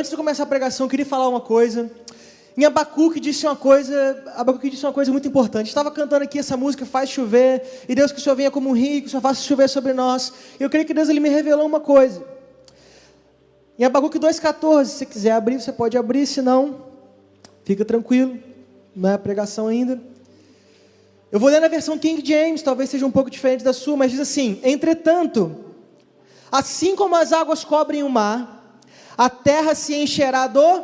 antes de começar a pregação, eu queria falar uma coisa. Em Abacuque disse uma coisa muito importante. Estava cantando aqui essa música, Faz Chover, e Deus, que o Senhor venha como um rio, que o Senhor faça chover sobre nós. Eu creio que Deus, Ele me revelou uma coisa. Em Abacuque 2,14, se você quiser abrir, você pode abrir, se não, fica tranquilo, não é a pregação ainda. Eu vou ler na versão King James, talvez seja um pouco diferente da sua, mas diz assim: entretanto, assim como as águas cobrem o mar, a terra se encherá do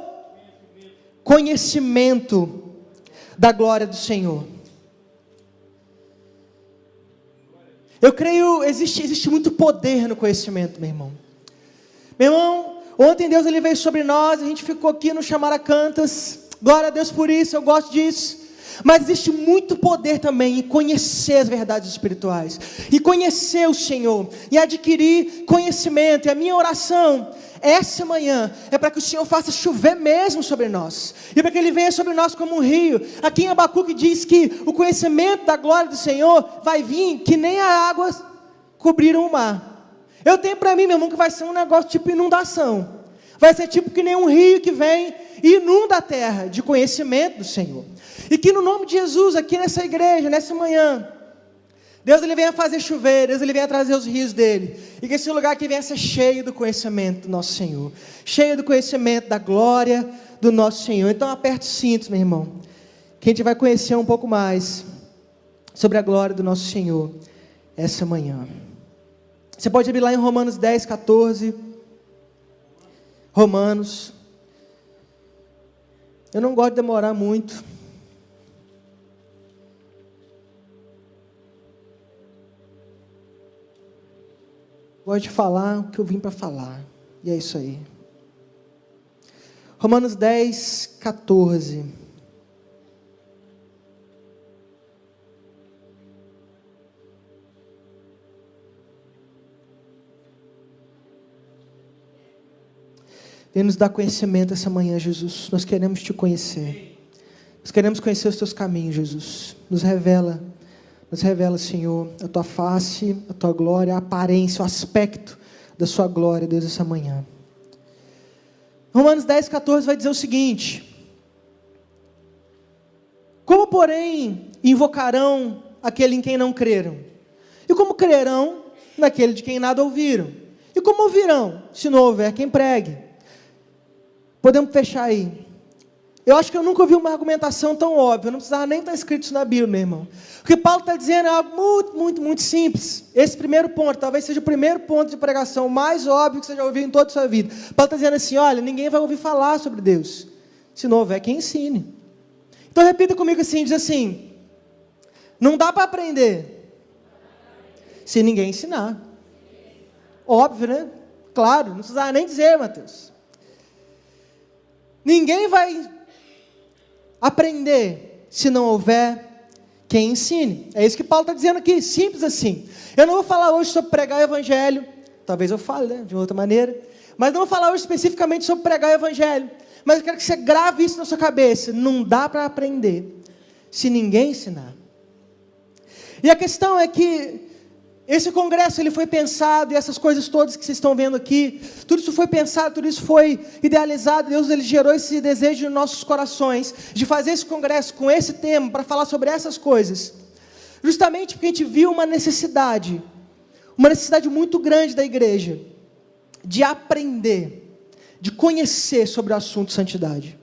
conhecimento da glória do Senhor. Eu creio, existe muito poder no conhecimento, meu irmão. Meu irmão, ontem Deus, Ele veio sobre nós, a gente ficou aqui no Chamar a Cantas, glória a Deus por isso, eu gosto disso. Mas existe muito poder também em conhecer as verdades espirituais, e conhecer o Senhor, e adquirir conhecimento. E a minha oração essa manhã é para que o Senhor faça chover mesmo sobre nós, e para que Ele venha sobre nós como um rio. Aqui em Abacuque diz que o conhecimento da glória do Senhor vai vir que nem as águas cobriram o mar. Eu tenho para mim, meu irmão, que vai ser um negócio tipo inundação. Vai ser tipo que nem um rio que vem e inunda a terra de conhecimento do Senhor. E que no nome de Jesus, aqui nessa igreja, nessa manhã, Deus, Ele venha fazer chover, Deus, Ele venha trazer os rios dEle, e que esse lugar aqui venha ser cheio do conhecimento do nosso Senhor, cheio do conhecimento da glória do nosso Senhor. Então aperte os cintos, meu irmão, que a gente vai conhecer um pouco mais sobre a glória do nosso Senhor essa manhã. Você pode abrir lá em Romanos 10, 14, Romanos. Eu não gosto de demorar muito. Gosto de falar o que eu vim para falar. E é isso aí. Romanos 10, 14. Vem nos dar conhecimento essa manhã, Jesus. Nós queremos Te conhecer. Nós queremos conhecer os Teus caminhos, Jesus. Nos revela, Senhor, a Tua face, a Tua glória, a aparência, o aspecto da Sua glória, Deus, essa manhã. Romanos 10, 14 vai dizer o seguinte: como, porém, invocarão aquele em quem não creram? E como crerão naquele de quem nada ouviram? E como ouvirão, se não houver quem pregue? Podemos fechar aí. Eu acho que eu nunca ouvi uma argumentação tão óbvia. Não precisava nem estar escrito isso na Bíblia, meu irmão. O que Paulo está dizendo é algo muito, muito, muito simples. Esse primeiro ponto, talvez seja o primeiro ponto de pregação mais óbvio que você já ouviu em toda a sua vida. Paulo está dizendo assim: olha, ninguém vai ouvir falar sobre Deus, se não houver quem ensine. Então repita comigo assim, diz assim: não dá para aprender se ninguém ensinar. Óbvio, né? Claro, não precisava nem dizer, Mateus. Ninguém vai aprender se não houver quem ensine. É isso que Paulo está dizendo aqui, simples assim. Eu não vou falar hoje sobre pregar o Evangelho, talvez eu fale, né, de outra maneira, mas não vou falar hoje especificamente sobre pregar o Evangelho, mas eu quero que você grave isso na sua cabeça: não dá para aprender se ninguém ensinar. E a questão é que esse congresso, ele foi pensado, e essas coisas todas que vocês estão vendo aqui, tudo isso foi pensado, tudo isso foi idealizado. Deus, Ele gerou esse desejo em nossos corações, de fazer esse congresso com esse tema, para falar sobre essas coisas, justamente porque a gente viu uma necessidade muito grande da igreja, de aprender, de conhecer sobre o assunto de santidade.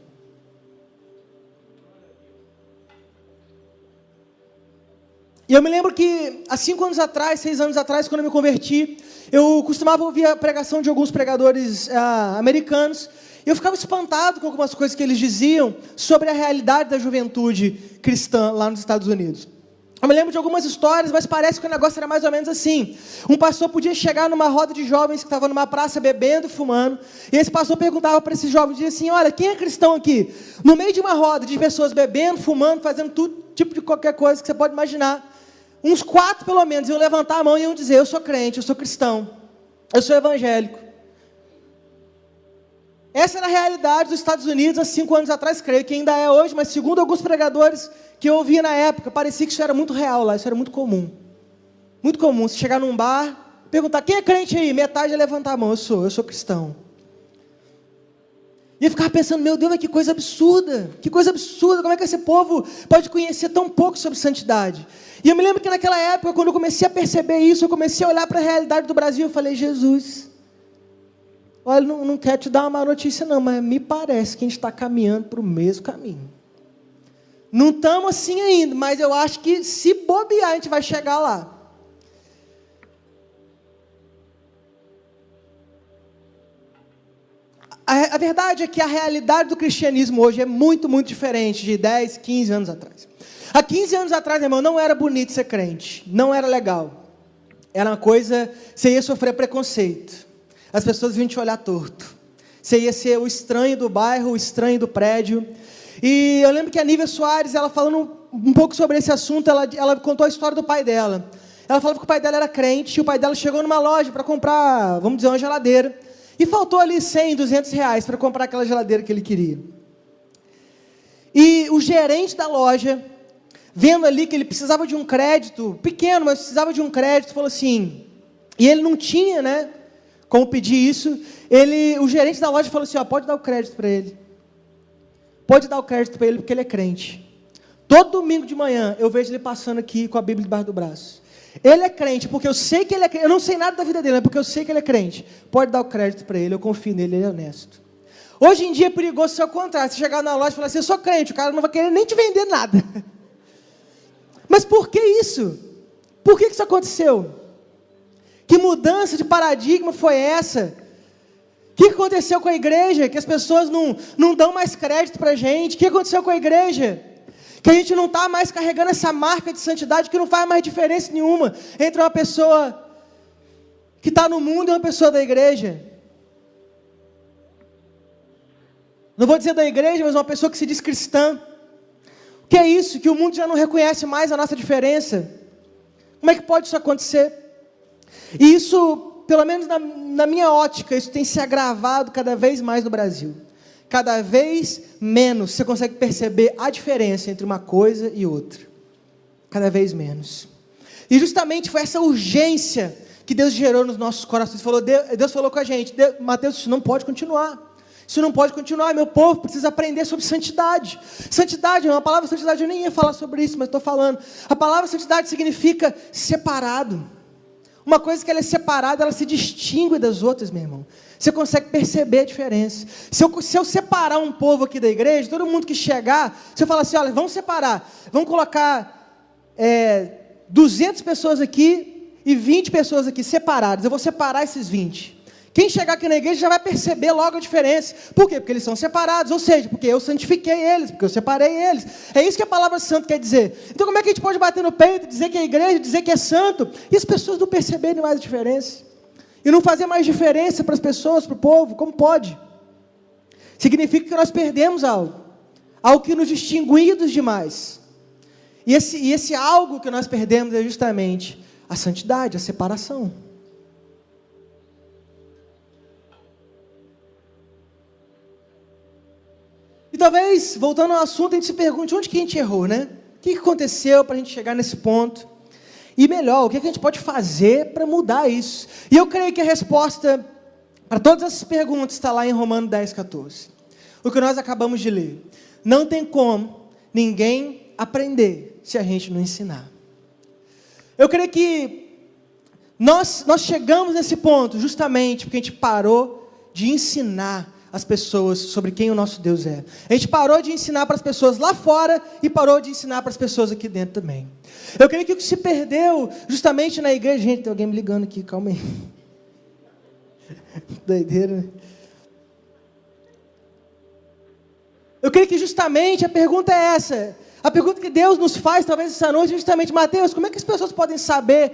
E eu me lembro que há 5 anos atrás, 6 anos atrás, quando eu me converti, eu costumava ouvir a pregação de alguns pregadores americanos, e eu ficava espantado com algumas coisas que eles diziam sobre a realidade da juventude cristã lá nos Estados Unidos. Eu me lembro de algumas histórias, mas parece que o negócio era mais ou menos assim: um pastor podia chegar numa roda de jovens que estavam numa praça bebendo e fumando, e esse pastor perguntava para esses jovens, dizia assim: olha, quem é cristão aqui? No meio de uma roda de pessoas bebendo, fumando, fazendo tudo, tipo de qualquer coisa que você pode imaginar, uns 4 pelo menos iam levantar a mão e iam dizer: eu sou crente, eu sou cristão, eu sou evangélico. Essa era a realidade dos Estados Unidos há 5 anos atrás, creio que ainda é hoje, mas segundo alguns pregadores que eu ouvia na época, parecia que isso era muito real lá, isso era muito comum. Muito comum, se chegar num bar, perguntar: quem é crente aí? Metade ia levantar a mão: eu sou cristão. E eu ficava pensando, meu Deus, mas que coisa absurda, como é que esse povo pode conhecer tão pouco sobre santidade? E eu me lembro que naquela época, quando eu comecei a perceber isso, eu comecei a olhar para a realidade do Brasil, eu falei, Jesus, olha, não quero te dar uma má notícia não, mas me parece que a gente está caminhando para o mesmo caminho. Não estamos assim ainda, mas eu acho que se bobear, a gente vai chegar lá. A verdade é que a realidade do cristianismo hoje é muito, muito diferente de 10, 15 anos atrás. Há 15 anos atrás, irmão, não era bonito ser crente, não era legal. Era uma coisa, você ia sofrer preconceito. As pessoas iam te olhar torto. Você ia ser o estranho do bairro, o estranho do prédio. E eu lembro que a Nívia Soares, ela falando um pouco sobre esse assunto, ela contou a história do pai dela. Ela falava que o pai dela era crente, e o pai dela chegou numa loja para comprar, vamos dizer, uma geladeira. E faltou ali 100, 200 reais para comprar aquela geladeira que ele queria. E o gerente da loja, vendo ali que ele precisava de um crédito, pequeno, mas precisava de um crédito, falou assim, e ele não tinha, né, como pedir isso, o gerente da loja falou assim, ó, pode dar o crédito para ele. Pode dar o crédito para ele, porque ele é crente. Todo domingo de manhã, eu vejo ele passando aqui com a Bíblia debaixo do braço. Ele é crente, porque eu sei que ele é crente. Eu não sei nada da vida dele, mas porque eu sei que ele é crente. Pode dar o crédito para ele, eu confio nele, ele é honesto. Hoje em dia é perigoso ser o contrário. Você chegar na loja e falar assim, eu sou crente, o cara não vai querer nem te vender nada. Mas por que isso? Por que isso aconteceu? Que mudança de paradigma foi essa? O que aconteceu com a igreja? Que as pessoas não dão mais crédito para a gente. O que aconteceu com a igreja? Que a gente não está mais carregando essa marca de santidade, que não faz mais diferença nenhuma entre uma pessoa que está no mundo e uma pessoa da igreja. Não vou dizer da igreja, mas uma pessoa que se diz cristã. O que é isso? Que o mundo já não reconhece mais a nossa diferença. Como é que pode isso acontecer? E isso, pelo menos na minha ótica, isso tem se agravado cada vez mais no Brasil. Cada vez menos você consegue perceber a diferença entre uma coisa e outra. Cada vez menos. E justamente foi essa urgência que Deus gerou nos nossos corações. Deus falou com a gente, Mateus, isso não pode continuar. Isso não pode continuar, meu povo precisa aprender sobre santidade. Santidade, a palavra santidade, eu nem ia falar sobre isso, mas estou falando. A palavra santidade significa separado. Uma coisa que ela é separada, ela se distingue das outras, meu irmão. Você consegue perceber a diferença. Se eu separar um povo aqui da igreja, todo mundo que chegar, se eu falar assim, olha, vamos separar, vamos colocar 200 pessoas aqui e 20 pessoas aqui separadas, eu vou separar esses 20. Quem chegar aqui na igreja já vai perceber logo a diferença. Por quê? Porque eles são separados, ou seja, porque eu santifiquei eles, porque eu separei eles. É isso que a palavra santo quer dizer. Então como é que a gente pode bater no peito, dizer que é igreja, dizer que é santo, e as pessoas não perceberem mais a diferença? E não fazer mais diferença para as pessoas, para o povo? Como pode? Significa que nós perdemos algo que nos distingue dos demais. E esse algo que nós perdemos é justamente a santidade, a separação. E talvez, voltando ao assunto, a gente se pergunte, onde que a gente errou, né? O que aconteceu para a gente chegar nesse ponto? E melhor, o que a gente pode fazer para mudar isso? E eu creio que a resposta para todas essas perguntas está lá em Romanos 10, 14. O que nós acabamos de ler. Não tem como ninguém aprender se a gente não ensinar. Eu creio que nós chegamos nesse ponto justamente porque a gente parou de ensinar as pessoas sobre quem o nosso Deus é. A gente parou de ensinar para as pessoas lá fora e parou de ensinar para as pessoas aqui dentro também. Eu creio que o que se perdeu justamente na igreja... Gente, tem alguém me ligando aqui, calma aí. Doideira, né? Eu creio que justamente a pergunta é essa. A pergunta que Deus nos faz, talvez essa noite, é justamente, Mateus, como é que as pessoas podem saber...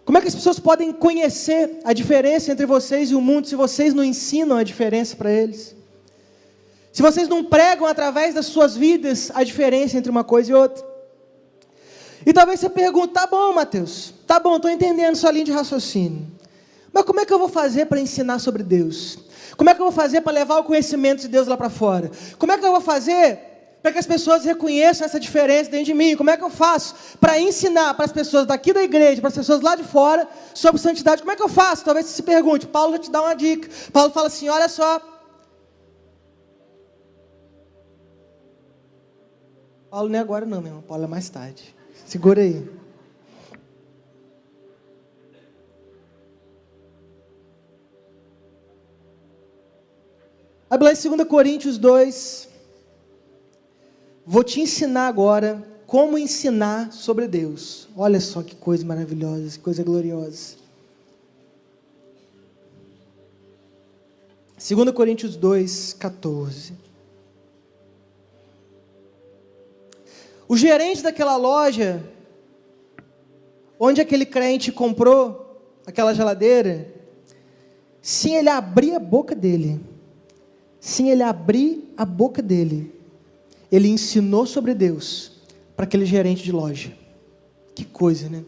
Como é que as pessoas podem conhecer a diferença entre vocês e o mundo se vocês não ensinam a diferença para eles? Se vocês não pregam através das suas vidas a diferença entre uma coisa e outra? E talvez você pergunte, tá bom, Mateus, tá bom, estou entendendo sua linha de raciocínio. Mas como é que eu vou fazer para ensinar sobre Deus? Como é que eu vou fazer para levar o conhecimento de Deus lá para fora? Como é que eu vou fazer para que as pessoas reconheçam essa diferença dentro de mim? Como é que eu faço para ensinar para as pessoas daqui da igreja, para as pessoas lá de fora, sobre santidade? Como é que eu faço? Talvez você se pergunte. Paulo já te dá uma dica. Paulo fala assim, olha só, Paulo não é agora não, meu irmão. Paulo é mais tarde. Segura aí. Abre lá em 2 Coríntios 2. Vou te ensinar agora como ensinar sobre Deus. Olha só que coisa maravilhosa, que coisa gloriosa. 2 Coríntios 2, 14. O gerente daquela loja, onde aquele crente comprou aquela geladeira, sem ele abrir a boca dele, ele ensinou sobre Deus para aquele gerente de loja. Que coisa, né?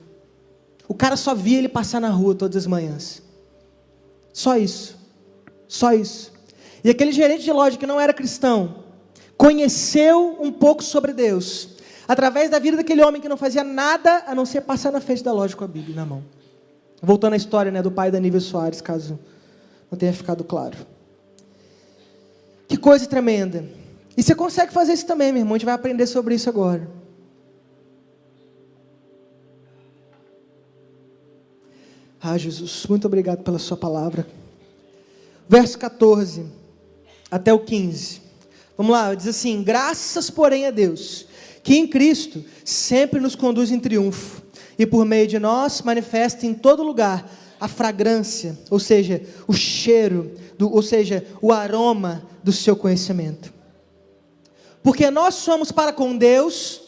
O cara só via ele passar na rua todas as manhãs. Só isso. E aquele gerente de loja que não era cristão, conheceu um pouco sobre Deus, através da vida daquele homem que não fazia nada, a não ser passar na frente da loja com a Bíblia na mão. Voltando à história, né, do pai da Nívia Soares, caso não tenha ficado claro. Que coisa tremenda. E você consegue fazer isso também, meu irmão, a gente vai aprender sobre isso agora. Jesus, muito obrigado pela sua palavra. Verso 14 até o 15. Vamos lá, diz assim: graças, porém, a Deus, que em Cristo sempre nos conduz em triunfo, e por meio de nós manifesta em todo lugar a fragrância, ou seja, o cheiro, ou seja, o aroma do seu conhecimento. Porque nós somos para com Deus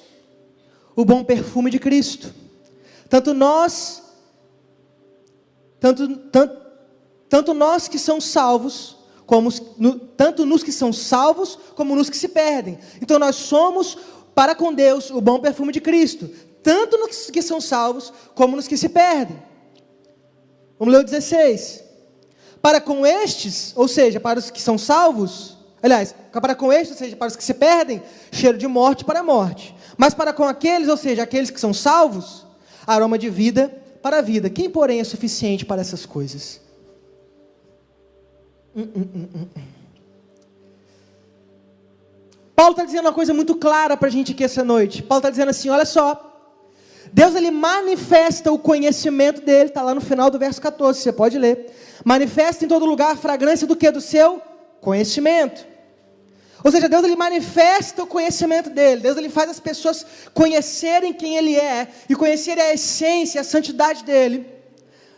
o bom perfume de Cristo. Tanto nós que são salvos, tanto nos que são salvos, como nos que se perdem. Então nós somos para com Deus o bom perfume de Cristo, tanto nos que são salvos, como nos que se perdem. Vamos ler o 16. Para com estes, ou seja, para os que são salvos, aliás, para com estes, ou seja, para os que se perdem, cheiro de morte para a morte. Mas para com aqueles, ou seja, aqueles que são salvos, aroma de vida para a vida. Quem, porém, é suficiente para essas coisas? Paulo está dizendo uma coisa muito clara para a gente aqui essa noite. Paulo está dizendo assim, olha só, Deus, ele manifesta o conhecimento dele, está lá no final do verso 14, você pode ler. Manifesta em todo lugar a fragrância do que? Do seu conhecimento. Ou seja, Deus, ele manifesta o conhecimento dele. Deus, ele faz as pessoas conhecerem quem ele é, e conhecerem a essência, a santidade dele,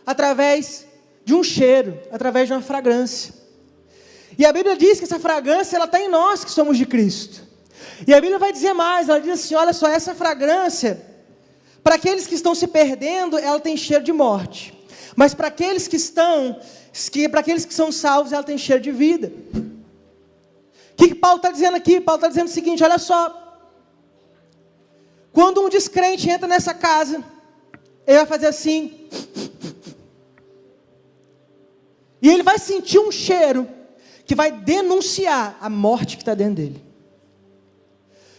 através de um cheiro, através de uma fragrância. E a Bíblia diz que essa fragrância, ela está em nós que somos de Cristo. E a Bíblia vai dizer mais, ela diz assim, olha só, essa fragrância, para aqueles que estão se perdendo, ela tem cheiro de morte. Mas para aqueles que são salvos, ela tem cheiro de vida. O que Paulo está dizendo aqui? Paulo está dizendo o seguinte, olha só. Quando um descrente entra nessa casa, ele vai fazer assim. E ele vai sentir um cheiro que vai denunciar a morte que está dentro dele.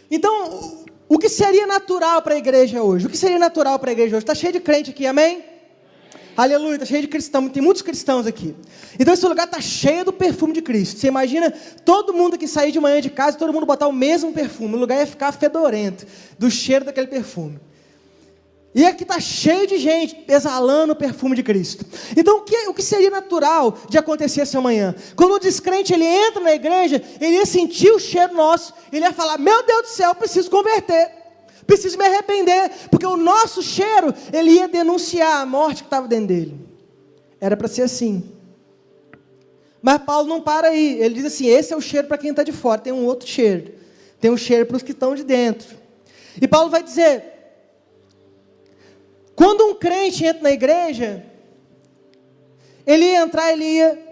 Então, o que seria natural para a igreja hoje? O que seria natural para a igreja hoje? Está cheio de crente aqui, amém? Aleluia, está cheio de cristãos, tem muitos cristãos aqui. Então esse lugar está cheio do perfume de Cristo. Você imagina todo mundo que sair de manhã de casa, todo mundo botar o mesmo perfume, o lugar ia ficar fedorento, do cheiro daquele perfume. E aqui está cheio de gente exalando o perfume de Cristo. Então o que seria natural de acontecer essa manhã? Quando o descrente ele entra na igreja, ele ia sentir o cheiro nosso, ele ia falar, meu Deus do céu, eu preciso converter. Preciso me arrepender, porque o nosso cheiro, ele ia denunciar a morte que estava dentro dele. Era para ser assim. Mas Paulo não para aí, ele diz assim, esse é o cheiro para quem está de fora, tem um outro cheiro. Tem um cheiro para os que estão de dentro. E Paulo vai dizer, quando um crente entra na igreja, ele ia entrar, ele ia...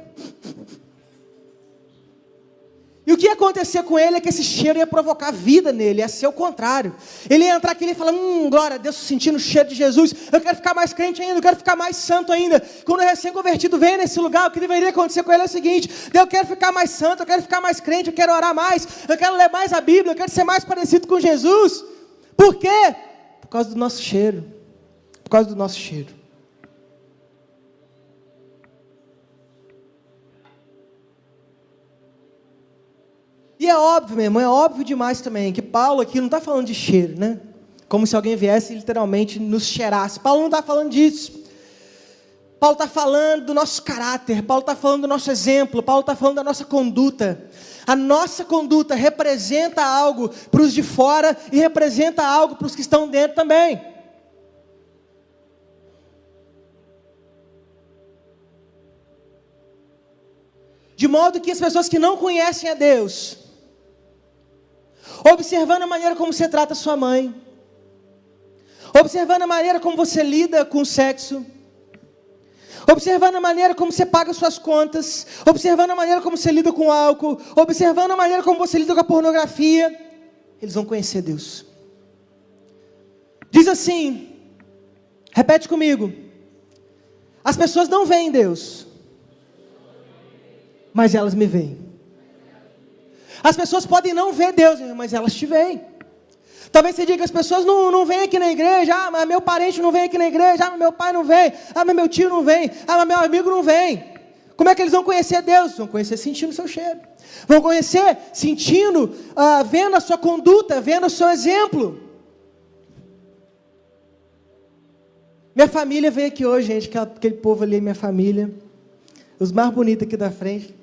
E o que ia acontecer com ele é que esse cheiro ia provocar vida nele, ia ser o contrário. Ele ia entrar aqui e falar, glória a Deus, sentindo o cheiro de Jesus, eu quero ficar mais crente ainda, eu quero ficar mais santo ainda. Quando o recém-convertido vem nesse lugar, o que deveria acontecer com ele é o seguinte, eu quero ficar mais santo, eu quero ficar mais crente, eu quero orar mais, eu quero ler mais a Bíblia, eu quero ser mais parecido com Jesus. Por quê? Por causa do nosso cheiro. Por causa do nosso cheiro. E é óbvio, meu irmão, é óbvio demais também, que Paulo aqui não está falando de cheiro, né? Como se alguém viesse e literalmente nos cheirasse. Paulo não está falando disso. Paulo está falando do nosso caráter, Paulo está falando do nosso exemplo, Paulo está falando da nossa conduta. A nossa conduta representa algo para os de fora e representa algo para os que estão dentro também. De modo que as pessoas que não conhecem a Deus, observando a maneira como você trata sua mãe, observando a maneira como você lida com o sexo, observando a maneira como você paga suas contas, observando a maneira como você lida com o álcool, observando a maneira como você lida com a pornografia, eles vão conhecer Deus. Diz assim, repete comigo: as pessoas não veem Deus, mas elas me veem. As pessoas podem não ver Deus, mas elas te veem. Talvez você diga, as pessoas não vêm aqui na igreja, mas meu parente não vem aqui na igreja, mas meu pai não vem, mas meu tio não vem, mas meu amigo não vem. Como é que eles vão conhecer Deus? Vão conhecer sentindo o seu cheiro. Vão conhecer sentindo, vendo a sua conduta, vendo o seu exemplo. Minha família veio aqui hoje, gente, aquele povo ali, minha família. Os mais bonitos aqui da frente.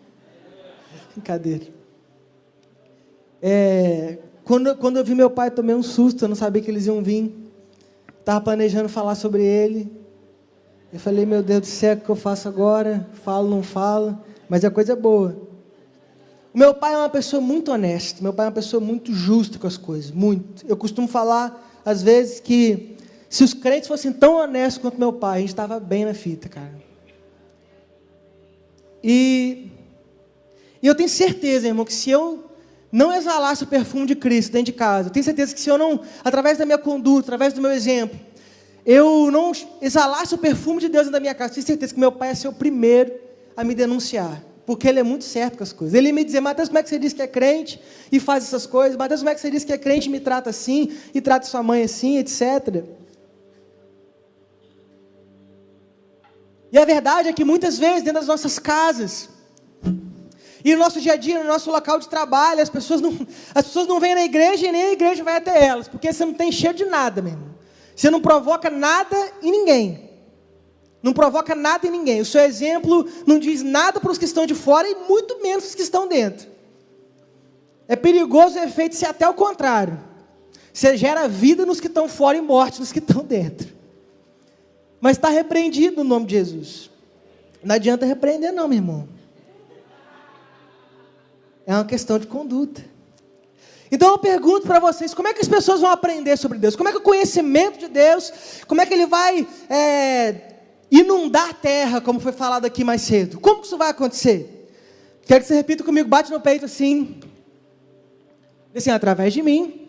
Brincadeira. Quando eu vi meu pai, eu tomei um susto, eu não sabia que eles iam vir. Estava planejando falar sobre ele. Eu falei, meu Deus do céu, o que eu faço agora? Falo, não falo, mas é coisa boa. O meu pai é uma pessoa muito honesta, meu pai é uma pessoa muito justa com as coisas, muito. Eu costumo falar, às vezes, que se os crentes fossem tão honestos quanto meu pai, a gente estava bem na fita, cara. E eu tenho certeza, irmão, que se eu não exalasse o perfume de Cristo dentro de casa, eu tenho certeza que se eu não, através da minha conduta, através do meu exemplo, eu não exalasse o perfume de Deus dentro da minha casa, eu tenho certeza que meu pai ia ser o primeiro a me denunciar, porque ele é muito certo com as coisas. Ele ia me dizer, Mateus, como é que você diz que é crente e faz essas coisas? Mateus, como é que você diz que é crente e me trata assim, e trata sua mãe assim, etc. E a verdade é que muitas vezes, dentro das nossas casas, e no nosso dia a dia, no nosso local de trabalho, as pessoas não vêm na igreja e nem a igreja vai até elas, porque você não tem cheiro de nada, meu irmão. Você não provoca nada em ninguém. Não provoca nada em ninguém. O seu exemplo não diz nada para os que estão de fora e muito menos os que estão dentro. É perigoso o efeito ser até o contrário. Você gera vida nos que estão fora e morte nos que estão dentro. Mas está repreendido no nome de Jesus. Não adianta repreender não, meu irmão. É uma questão de conduta. Então eu pergunto para vocês, como é que as pessoas vão aprender sobre Deus? Como é que o conhecimento de Deus, como é que ele vai inundar a terra, como foi falado aqui mais cedo? Como que isso vai acontecer? Quero que você repita comigo, bate no peito assim. Assim, através de mim.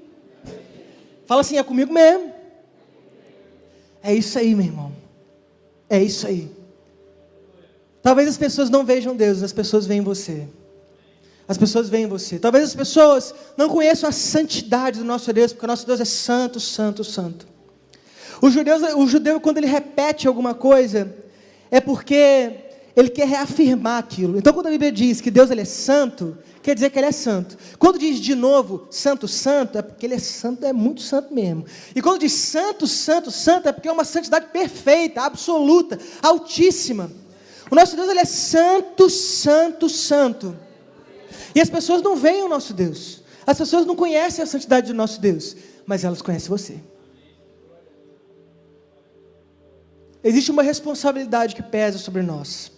Fala assim, é comigo mesmo. É isso aí, meu irmão. É isso aí. Talvez as pessoas não vejam Deus, as pessoas veem você. As pessoas veem você. Talvez as pessoas não conheçam a santidade do nosso Deus, porque o nosso Deus é santo, santo, santo. O judeu, quando ele repete alguma coisa, é porque ele quer reafirmar aquilo. Então, quando a Bíblia diz que Deus ele é santo, quer dizer que ele é santo. Quando diz de novo, santo, santo, é porque ele é santo, é muito santo mesmo. E quando diz santo, santo, santo, é porque é uma santidade perfeita, absoluta, altíssima. O nosso Deus ele é santo, santo, santo. E as pessoas não veem o nosso Deus. As pessoas não conhecem a santidade do nosso Deus, mas elas conhecem você. Existe uma responsabilidade que pesa sobre nós.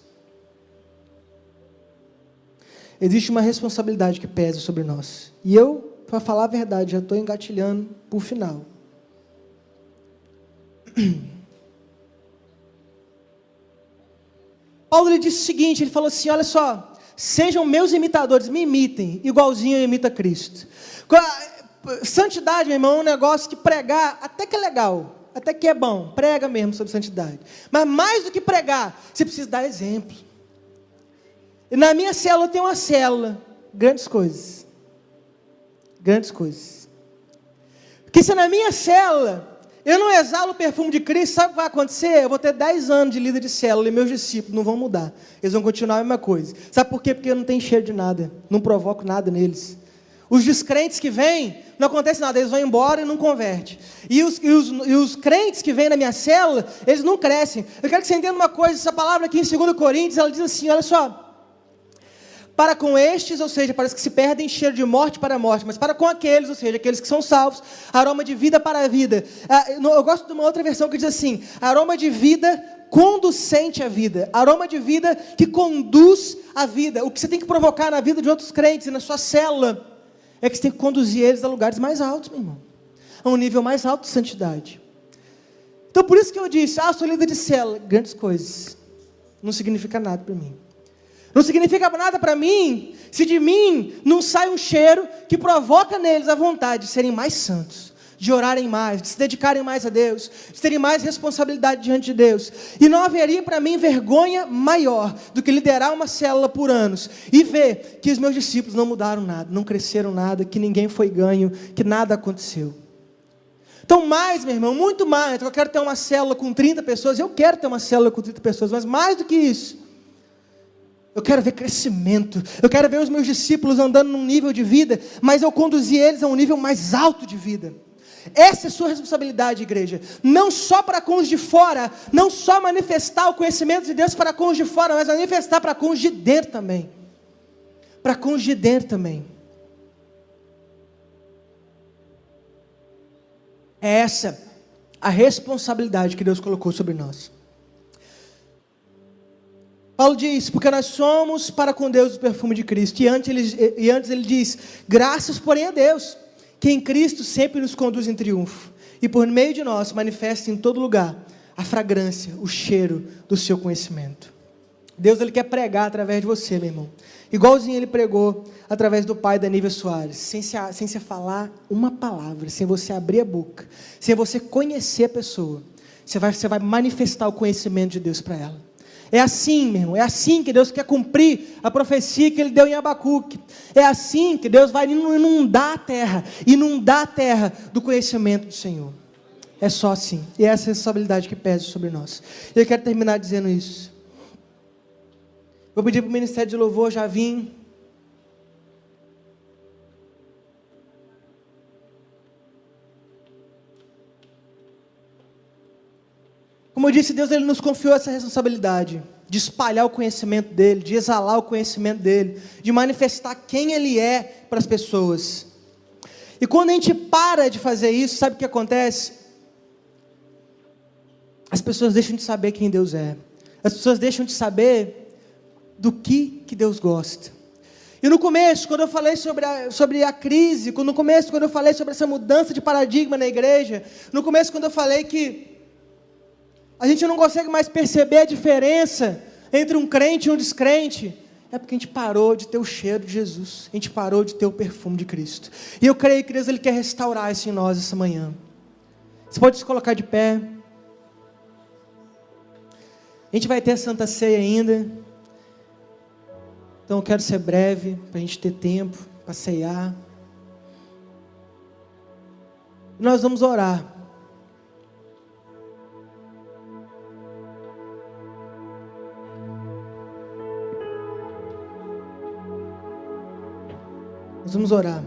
Existe uma responsabilidade que pesa sobre nós. E eu, para falar a verdade, já estou engatilhando para o final. Paulo ele disse o seguinte, ele falou assim, olha só, sejam meus imitadores, me imitem, igualzinho eu imito a Cristo. Santidade, meu irmão, é um negócio que pregar, até que é legal, até que é bom, prega mesmo sobre santidade. Mas mais do que pregar, você precisa dar exemplo. E na minha célula tem uma célula, grandes coisas. Grandes coisas. Porque se na minha célula eu não exalo o perfume de Cristo, sabe o que vai acontecer? Eu vou ter 10 anos de líder de célula e meus discípulos não vão mudar. Eles vão continuar a mesma coisa. Sabe por quê? Porque eu não tenho cheiro de nada. Não provoco nada neles. Os descrentes que vêm, não acontece nada, eles vão embora e não convertem. E os crentes que vêm na minha célula, eles não crescem. Eu quero que você entenda uma coisa, essa palavra aqui em 2 Coríntios, ela diz assim, olha só. Para com estes, ou seja, para os que se perdem, cheiro de morte para a morte, mas para com aqueles, ou seja, aqueles que são salvos, aroma de vida para a vida. Eu gosto de uma outra versão que diz assim, aroma de vida conducente à vida, aroma de vida que conduz à vida. O que você tem que provocar na vida de outros crentes e na sua célula, é que você tem que conduzir eles a lugares mais altos, meu irmão, a um nível mais alto de santidade. Então por isso que eu disse, eu sou líder de célula, grandes coisas, não significa nada para mim. Não significa nada para mim, se de mim não sai um cheiro que provoca neles a vontade de serem mais santos, de orarem mais, de se dedicarem mais a Deus, de terem mais responsabilidade diante de Deus. E não haveria para mim vergonha maior do que liderar uma célula por anos e ver que os meus discípulos não mudaram nada, não cresceram nada, que ninguém foi ganho, que nada aconteceu. Então mais, meu irmão, muito mais. Eu quero ter uma célula com 30 pessoas, eu quero ter uma célula com 30 pessoas, mas mais do que isso, eu quero ver crescimento, eu quero ver os meus discípulos andando num nível de vida, mas eu conduzir eles a um nível mais alto de vida. Essa é a sua responsabilidade, igreja, não só para com os de fora, não só manifestar o conhecimento de Deus para com os de fora, mas manifestar para com os de dentro também, para com os de dentro também. É essa a responsabilidade que Deus colocou sobre nós. Paulo diz, porque nós somos para com Deus o perfume de Cristo, e antes ele diz, graças porém a Deus, que em Cristo sempre nos conduz em triunfo, e por meio de nós manifesta em todo lugar a fragrância, o cheiro do seu conhecimento. Deus, Ele quer pregar através de você, meu irmão, igualzinho Ele pregou através do pai da Nívia Soares, sem você falar uma palavra, sem você abrir a boca, sem você conhecer a pessoa, você vai manifestar o conhecimento de Deus para ela. É assim, meu irmão, é assim que Deus quer cumprir a profecia que Ele deu em Abacuque. É assim que Deus vai inundar a terra do conhecimento do Senhor. É só assim, e é essa responsabilidade que pesa sobre nós. E eu quero terminar dizendo isso. Vou pedir para o Ministério de Louvor já vir. Como eu disse, Deus Ele nos confiou essa responsabilidade de espalhar o conhecimento dEle, de exalar o conhecimento dEle, de manifestar quem Ele é para as pessoas. E quando a gente para de fazer isso, sabe o que acontece? As pessoas deixam de saber quem Deus é. As pessoas deixam de saber do que Deus gosta. E no começo, quando eu falei sobre a crise, quando eu falei sobre essa mudança de paradigma na igreja, no começo quando eu falei que a gente não consegue mais perceber a diferença entre um crente e um descrente, é porque a gente parou de ter o cheiro de Jesus, a gente parou de ter o perfume de Cristo. E eu creio que Deus Ele quer restaurar isso em nós essa manhã. Você pode se colocar de pé. A gente vai ter a Santa Ceia ainda, então eu quero ser breve, para a gente ter tempo, para ceiar. E nós vamos orar. Nós vamos orar.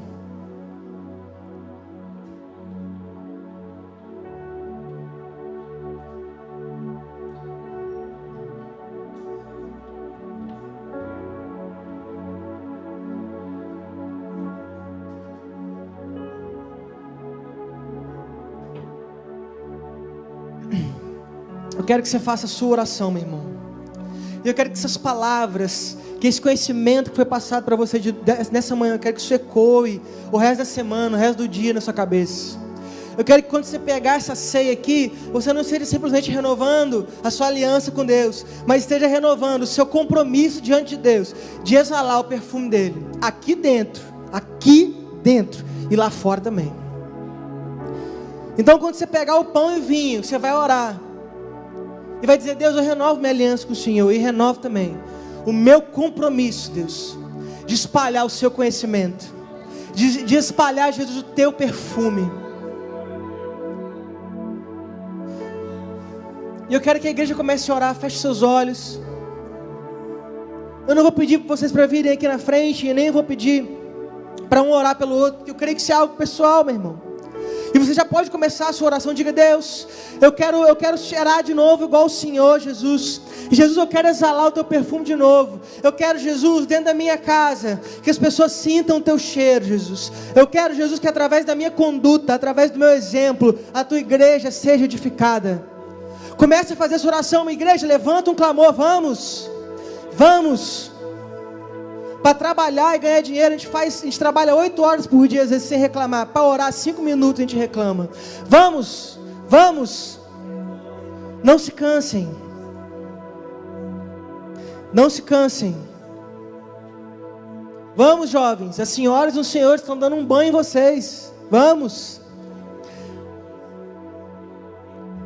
Eu quero que você faça a sua oração, meu irmão. E eu quero que essas palavras, que esse conhecimento que foi passado para você nessa manhã, eu quero que isso ecoe o resto da semana, o resto do dia na sua cabeça. Eu quero que quando você pegar essa ceia aqui, você não esteja simplesmente renovando a sua aliança com Deus, mas esteja renovando o seu compromisso diante de Deus, de exalar o perfume dEle, aqui dentro, e lá fora também. Então quando você pegar o pão e o vinho, você vai orar, e vai dizer, Deus, eu renovo minha aliança com o Senhor, e renovo também o meu compromisso, Deus, de espalhar o seu conhecimento, de espalhar, Jesus, o teu perfume. E eu quero que a igreja comece a orar, feche seus olhos. Eu não vou pedir para vocês para virem aqui na frente, e nem vou pedir para um orar pelo outro, porque eu creio que isso é algo pessoal, meu irmão. E você já pode começar a sua oração. Diga: Deus, eu quero cheirar de novo igual o Senhor, Jesus. Jesus, eu quero exalar o teu perfume de novo. Eu quero, Jesus, dentro da minha casa, que as pessoas sintam o teu cheiro, Jesus. Eu quero, Jesus, que através da minha conduta, através do meu exemplo, a tua igreja seja edificada. Comece a fazer essa oração, minha igreja. Levanta um clamor. Vamos. Para trabalhar e ganhar dinheiro, a gente trabalha 8 horas por dia, às vezes sem reclamar. Para orar 5 minutos a gente reclama. Vamos. Não se cansem. Vamos, jovens. As senhoras e os senhores estão dando um banho em vocês. Vamos.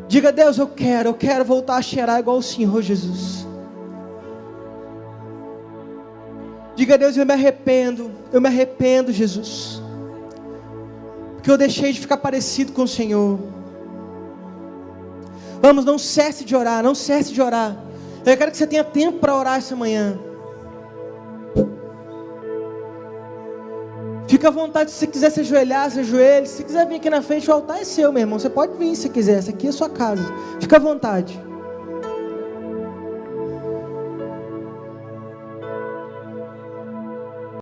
Diga: Deus, eu quero voltar a cheirar igual o Senhor, Jesus. Diga: Deus, eu me arrependo, Jesus, porque eu deixei de ficar parecido com o Senhor. Vamos, não cesse de orar. Eu quero que você tenha tempo para orar essa manhã. Fica à vontade, se você quiser se ajoelhar, se ajoelhe. Se você quiser vir aqui na frente, o altar é seu, meu irmão. Você pode vir se quiser, essa aqui é a sua casa. Fica à vontade.